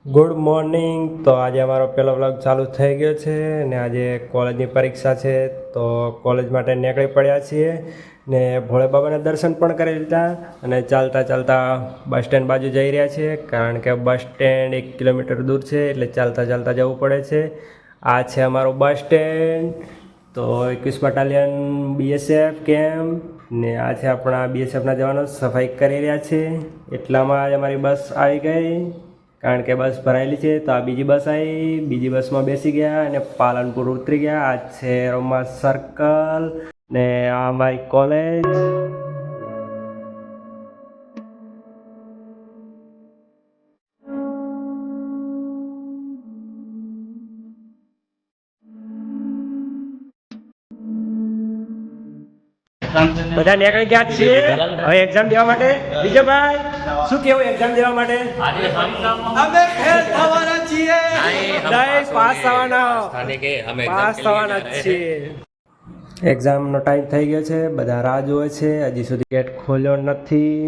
Good morning. તો આજે અમારો પહેલો વ્લોગ ચાલુ થઈ ગયો છે ને આજે કોલેજની પરીક્ષા છે તો કોલેજ માટે નીકળી પડ્યા છીએ ને ભોળે બાબાના દર્શન પણ કરી લીધા અને ચાલતા ચાલતા બસ સ્ટેન્ડ બાજુ જઈ રહ્યા છીએ કારણ કે બસ સ્ટેન્ડ 1 કિલોમીટર દૂર છે એટલે ચાલતા ચાલતા જવું પડે છે. આ છે અમારું બસ સ્ટેન્ડ. તો 21 બટાલિયન બીએસએફ કેમ્પ ને આ છે આપણા બીએસએફના જવાનો સફાઈ કરી રહ્યા છે. એટલામાં જ અમારી બસ આવી ગઈ કારણ કે બસ ભરાયેલી છે. તો આ બીજી બસ આવી, બીજી બસમાં બેસી ગયા અને પાલનપુર ઉતરી ગયા. આ છે રોમા સર્કલ ને આ અમારી કોલેજ. બધા નીકળી ગયા છીએ હવે એક્ઝામ દેવા માટે. વિજયભાઈ શું કેવું એક્ઝામ દેવા માટે? અમે ફેલ થવાના છીએ. નહીં, પાસ થવાના, પાસ થવાના જ છીએ. એક્ઝામનો ટાઈમ થઈ ગયો છે, બધા રાહ જોવે છે. હજી સુધી ગેટ ખોલ્યો નથી.